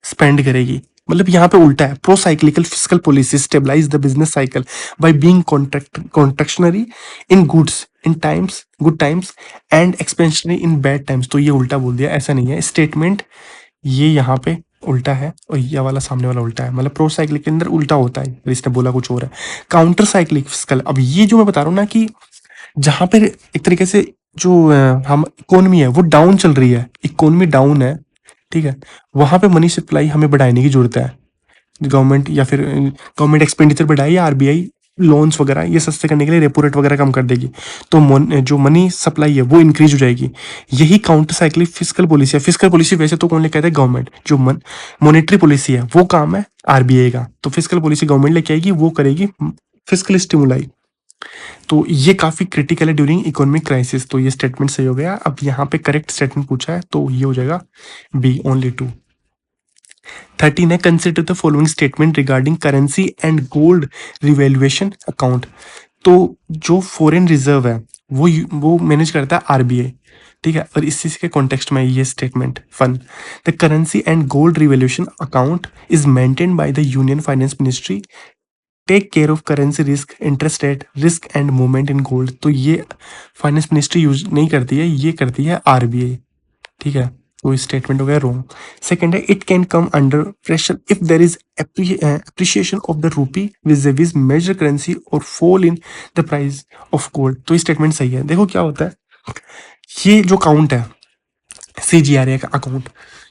स्पेंड करेगी। मतलब यहाँ पे उल्टा है। Pro cyclical fiscal policy stabilise the business cycle by being contractionary in goods in times, good times, and expansionary in bad times. तो ये उल्टा बोल दिया, ऐसा नहीं है स्टेटमेंट, ये यहाँ पे उल्टा है और ये वाला सामने वाला उल्टा है। मतलब प्रो साइक्लिक के अंदर उल्टा होता है, इसने बोला कुछ और है। काउंटर साइक्लिक फिस्कल, अब ये जो मैं बता रहा हूँ ना कि जहां पर एक तरीके से जो हम इकोनॉमी है वो डाउन चल रही है, इकोनॉमी डाउन है, ठीक है, वहां पे मनी सप्लाई हमें बढ़ाने की जरूरत है। गवर्नमेंट या फिर गवर्नमेंट एक्सपेंडिचर बढ़ाए, या आरबीआई लोन्स वगैरह ये सस्ते करने के लिए रेपो रेट वगैरह कम कर देगी, तो जो मनी सप्लाई है वो इंक्रीज हो जाएगी। यही काउंटर साइक्लिक फिस्कल पॉलिसी है। फिस्कल पॉलिसी वैसे तो कौन लेके आता है, गवर्नमेंट। जो मॉनेटरी पॉलिसी है वो काम है आरबीआई का, तो फिस्कल पॉलिसी गवर्नमेंट लेके आएगी, वो करेगी फिस्कल स्टिमुलाई। तो ये काफी क्रिटिकल है ड्यूरिंग इकोनॉमिक क्राइसिस। तो ये स्टेटमेंट सही हो गया। अब यहाँ पे करेक्ट स्टेटमेंट पूछा है तो ये हो जाएगा बी, ओनली 2। 13 है, consider the following statement regarding currency and gold revaluation account. तो जो फॉरेन रिजर्व है वो मैनेज करता है आरबीआई, ठीक है। और इस चीज़ के कॉन्टेक्स्ट में ये स्टेटमेंट फन, the currency and gold revolution account is maintain by the union finance ministry, take care of currency risk, interest rate risk and movement in gold. तो ये फाइनेंस मिनिस्ट्री यूज नहीं करती है, ये करती है आरबीआई, ठीक है। तो स्टेटमेंट हो गया रॉन्ग। सेकंड है, it can come under pressure if there is appreciation of the rupee vis major currency और fall in the price of gold. तो ये स्टेटमेंट सही है। देखो क्या होता है, ये जो अकाउंट है सीजीआरए का अकाउंट,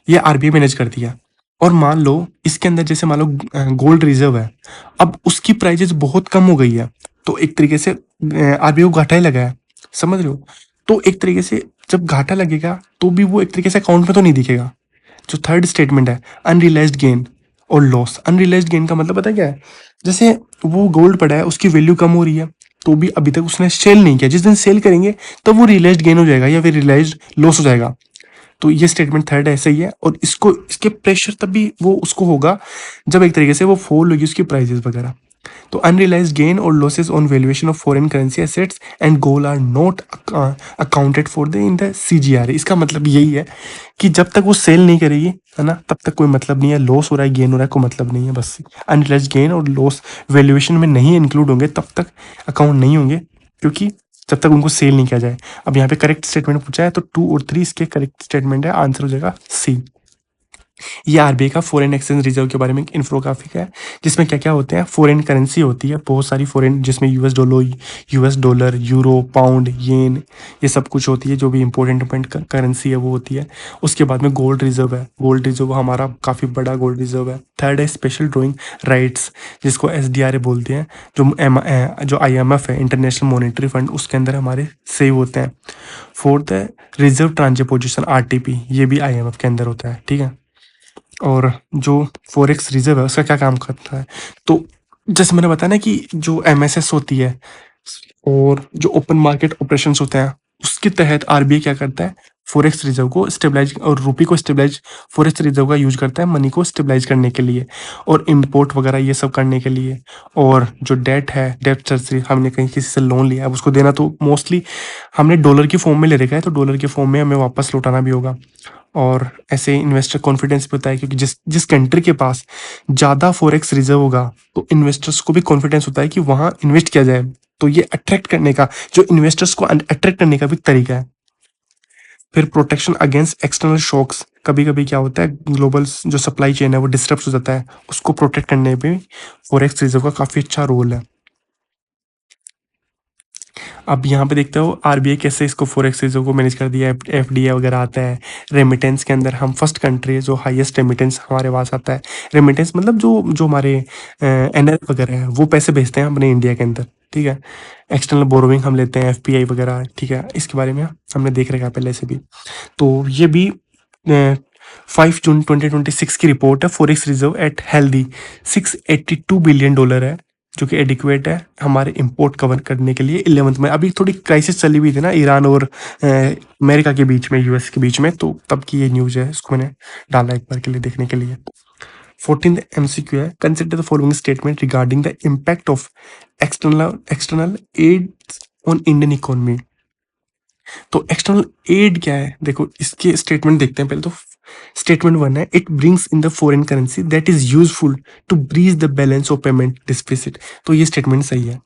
ये आरबीआई मैनेज करती है। और मान लो इसके अंदर जैसे मान लो गोल्ड रिजर्व है, अब उसकी प्राइजेस बहुत कम हो गई है, तो एक तरीके से आरबीआई को घाटा ही लगा है, समझ रहे हो। तो एक तरीके से जब घाटा लगेगा तो भी वो एक तरीके से अकाउंट में तो नहीं दिखेगा। जो थर्ड स्टेटमेंट है, अनरियलाइज्ड गेन और लॉस। अनरियलाइज्ड गेन का मतलब पता है क्या है, जैसे वो गोल्ड पड़ा है, उसकी वैल्यू कम हो रही है, तो भी अभी तक उसने सेल नहीं किया, जिस दिन सेल करेंगे तब वो रियलाइज्ड गेन हो जाएगा या फिर रियलाइज्ड लॉस हो जाएगा। तो ये स्टेटमेंट थर्ड ऐसा ही है। और इसको इसके प्रेशर तभी वो उसको होगा जब एक तरीके से वो फॉल होगी उसकी प्राइजेस वगैरह। तो अनरियलाइज्ड गेन और losses on valuation of foreign currency assets and gold are not accounted for the in the CGRA. इसका मतलब यही है कि जब तक वो सेल नहीं करेगी, है ना, तब तक कोई मतलब नहीं है। लॉस हो रहा है, गेन हो रहा है, कोई मतलब नहीं है। बस अनरियलाइज्ड गेन और लॉस वैल्यूएशन में नहीं इंक्लूड होंगे, तब तक अकाउंट नहीं होंगे, क्योंकि जब तक उनको सेल नहीं किया जाए। अब यहाँ पे करेक्ट स्टेटमेंट पूछा है, तो 2 और 3 इसके करेक्ट स्टेटमेंट है, आंसर हो जाएगा सी। ये आरबीआई का फॉरेन एक्सचेंज रिजर्व के बारे में इन्फोग्राफिक है, जिसमें क्या क्या होते हैं, फॉरेन करेंसी होती है बहुत सारी फॉरेन, जिसमें यूएस डॉलर, यूरो, पाउंड, येन, ये सब कुछ होती है। जो भी इंपॉर्टेंट करेंसी है वो होती है। उसके बाद में गोल्ड रिजर्व है, गोल्ड रिजर्व हमारा काफ़ी बड़ा गोल्ड रिजर्व है। थर्ड है स्पेशल ड्रॉइंग राइट्स, जिसको एसडीआरए बोलते हैं, जो आईएमएफ है, इंटरनेशनल मॉनेटरी फंड, उसके अंदर हमारे सेव होते हैं। फोर्थ है रिजर्व ट्रांजिट पोजिशन आरटीपी, ये भी आईएमएफ के अंदर होता है, ठीक है। और जो फॉरेक्स रिजर्व है उसका क्या काम करता है, तो जैसे मैंने बताया ना कि जो एमएसएस होती है और जो ओपन मार्केट ऑपरेशंस होते हैं, उसके तहत आरबीआई क्या करता है, फॉरेक्स रिजर्व को स्टेबलाइज और रुपी को स्टेबलाइज, फॉरेक्स रिजर्व का यूज करता है मनी को स्टेबलाइज करने के लिए और इम्पोर्ट वगैरह ये सब करने के लिए। और जो डेट है, डेट सर्जरी, हमने कहीं किसी से लोन लिया, अब उसको देना तो मोस्टली हमने डॉलर की फॉर्म में ले रखा है, तो डॉलर के फॉर्म में हमें वापस लौटाना भी होगा। और ऐसे इन्वेस्टर कॉन्फिडेंस भी होता है, क्योंकि जिस जिस कंट्री के पास ज़्यादा फॉरेक्स रिजर्व होगा, तो इन्वेस्टर्स को भी कॉन्फिडेंस होता है कि वहाँ इन्वेस्ट किया जाए। तो ये अट्रैक्ट करने का, जो इन्वेस्टर्स को अट्रैक्ट करने का भी तरीका है। फिर प्रोटेक्शन अगेंस्ट एक्सटर्नल शॉक्स, कभी कभी क्या होता है, ग्लोबल जो सप्लाई चेन है वो डिस्टर्ब हो जाता है, उसको प्रोटेक्ट करने में फॉरेक्स रिजर्व का काफ़ी अच्छा रोल है। अब यहाँ पे देखते हो आरबीआई कैसे इसको फॉरेक्स रिजर्व को मैनेज कर दिया है। एफडीआई वगैरह आता है। रेमिटेंस के अंदर हम फर्स्ट कंट्री है जो हाईएस्ट रेमिटेंस हमारे पास आता है। रेमिटेंस मतलब जो जो हमारे एनआर वगैरह है वो पैसे भेजते हैं अपने इंडिया के अंदर, ठीक है। एक्सटर्नल बोरोइंग हम लेते हैं, एफपीआई वगैरह, ठीक है। इसके बारे में हमने देख रखा है पहले से भी। तो ये भी 5 जून 2026 की रिपोर्ट है। Forex reserve at healthy $682 billion है, जो कि एडिक्वेट है हमारे इंपोर्ट कवर करने के लिए 11th में। अभी थोड़ी क्राइसिस चली हुई थी ना ईरान और अमेरिका के बीच में, यूएस के बीच में, तो तब की ये न्यूज़ है, इसको मैंने डाला एक बार के लिए देखने के लिए। 14th एमसीक्यू है, consider the following statement regarding the impact of external aid on Indian economy. तो एक्सटर्नल एड क्या है, देखो इसके स्टेटमेंट देखते हैं पहले। तो स्टेटमेंट 1 है, it brings in the foreign currency that is useful to bridge the balance of payment deficit. तो ये स्टेटमेंट सही है।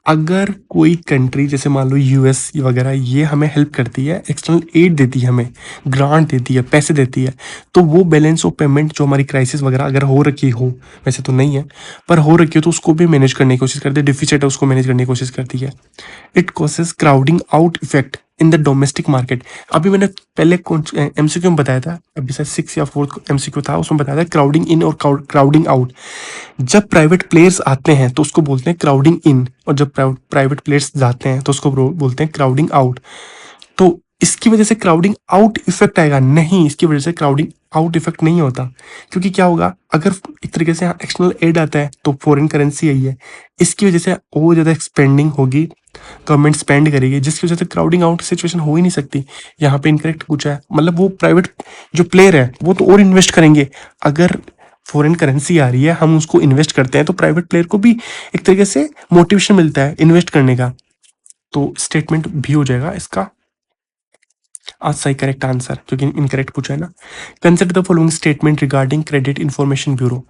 अगर कोई कंट्री जैसे मान लो यूएस वगैरह, ये हमें हेल्प करती है, एक्सटर्नल एड देती है, हमें ग्रांट देती है, पैसे देती है, तो वो बैलेंस ऑफ पेमेंट जो हमारी क्राइसिस वगैरह अगर हो रखी हो, वैसे तो नहीं है पर हो रखी हो, तो उसको भी मैनेज करने की कोशिश करती है। डिफिसिट है उसको मैनेज करने की कोशिश करती है। It causes crowding out effect in the domestic market. अभी मैंने पहले एमसीक्यू में बताया था, अभी शायद 6 या 4 एमसीक्यू था, उसमें बताया था क्राउडिंग इन और क्राउडिंग आउट। जब प्राइवेट प्लेयर्स आते हैं तो उसको बोलते हैं क्राउडिंग इन, और जब प्राइवेट प्लेयर्स जाते हैं तो उसको बोलते हैं क्राउडिंग आउट। तो इसकी वजह से क्राउडिंग आउट इफेक्ट आएगा नहीं, इसकी वजह से क्राउडिंग आउट इफेक्ट नहीं होता। क्योंकि क्या होगा, अगर एक तरीके से एक्सटर्नल एड आता है तो फॉरेन करेंसी आई है, इसकी वजह से और ज़्यादा एक्सपेंडिंग होगी, गवर्नमेंट स्पेंड करेगी, जिसकी वजह से क्राउडिंग आउट सिचुएशन हो ही नहीं सकती। यहाँ पे इनकरेक्ट पूछा है, मतलब वो प्राइवेट जो प्लेयर है वो तो और इन्वेस्ट करेंगे। अगर फॉरेन करेंसी आ रही है, हम उसको इन्वेस्ट करते हैं, तो प्राइवेट प्लेयर को भी एक तरीके से मोटिवेशन मिलता है इन्वेस्ट करने का। तो स्टेटमेंट भी हो जाएगा इसका आज सही करेक्ट आंसर, क्योंकि इनकरेक्ट पूछा है ना। Consider the following statement regarding credit information bureau.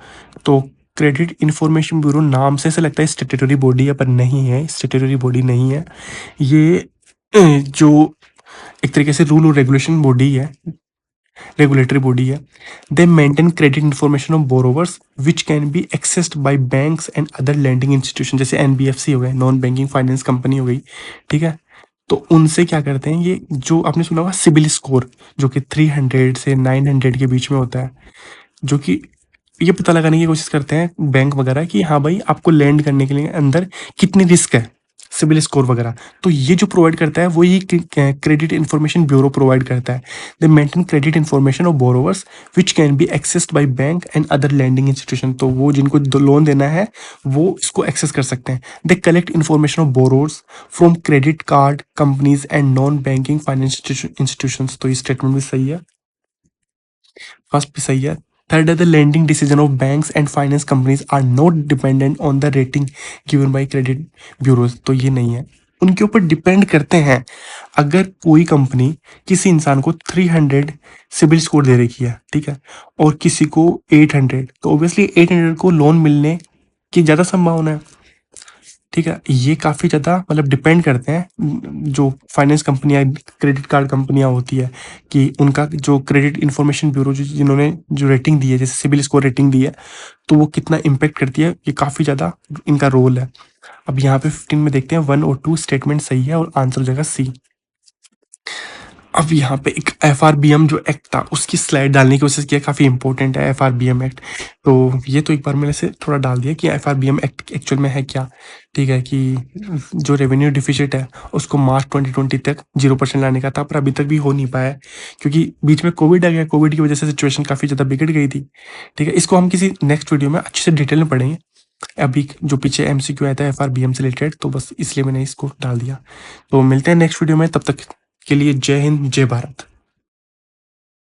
तो क्रेडिट इंफॉर्मेशन ब्यूरो नाम से ऐसा लगता है स्टेटरी बॉडी है, पर नहीं है, स्टेटरी बॉडी नहीं है ये। जो एक तरीके से रूल और रेगुलेशन बॉडी है, रेगुलेटरी बॉडी है। They maintain credit information of borrowers which can be accessed by banks and other lending institution, जैसे एनबीएफसी हो गए, नॉन बैंकिंग फाइनेंस कंपनी हो गई, ठीक है। तो उनसे क्या करते हैं, ये जो आपने सुना होगा सिबिल स्कोर, जो कि 300 से 900 के बीच में होता है, जो कि ये पता लगाने की कोशिश करते हैं बैंक वगैरह कि हाँ भाई आपको लैंड करने के लिए अंदर कितनी रिस्क है, सिबिल स्कोर वगैरह। तो ये जो प्रोवाइड करता है वो ये क्रेडिट इंफॉर्मेशन ब्यूरो प्रोवाइड करता है। They maintain credit information of borrowers which can be accessed by bank and other lending institution. तो वो जिनको लोन देना है वो इसको एक्सेस कर सकते हैं। They collect information of borrowers from credit card companies and non banking financial institution. तो ये स्टेटमेंट भी सही है, फर्स्ट भी सही है। थर्ड है the lending decision of banks and finance companies are not dependent on the rating given by credit bureaus. तो ये नहीं है, उनके ऊपर डिपेंड करते हैं। अगर कोई कंपनी किसी इंसान को 300 सिबिल स्कोर दे रखी है, ठीक है, और किसी को 800, तो ऑब्वियसली 800 को लोन मिलने की ज़्यादा संभावना है, ठीक है। ये काफ़ी ज़्यादा मतलब डिपेंड करते हैं जो फाइनेंस कंपनियां, क्रेडिट कार्ड कंपनियां होती है, कि उनका जो क्रेडिट इंफॉर्मेशन ब्यूरो जिन्होंने जो रेटिंग दी है, जैसे सिबिल स्कोर रेटिंग दी है, तो वो कितना इम्पेक्ट करती है, ये काफ़ी ज़्यादा इनका रोल है। अब यहाँ पे 15 में देखते हैं 1 और 2 स्टेटमेंट सही है और आंसर हो जाएगा सी। अब यहाँ पे एक एफआरबीएम जो एक्ट था उसकी स्लाइड डालने की कोशिश किया, काफ़ी इंपॉर्टेंट है एफआरबीएम एक्ट। तो ये तो एक बार मैंने से थोड़ा डाल दिया कि एफआरबीएम एक्ट एक्चुअल में है क्या, ठीक है। कि जो रेवेन्यू डिफिसिट है उसको मार्च 2020 तक 0% लाने का था, पर अभी तक भी हो नहीं पाया है, क्योंकि बीच में कोविड आ गया, कोविड की वजह से सिचुएशन काफ़ी ज़्यादा बिगड़ गई थी, ठीक है। इसको हम किसी नेक्स्ट वीडियो में अच्छे से डिटेल में पढ़ेंगे। अभी जो पीछे एमसीक्यू आया था एफआरबीएम से रिलेटेड, तो बस इसलिए मैंने इसको डाल दिया। तो मिलते हैं नेक्स्ट वीडियो में, तब तक के लिए जय हिंद जय भारत।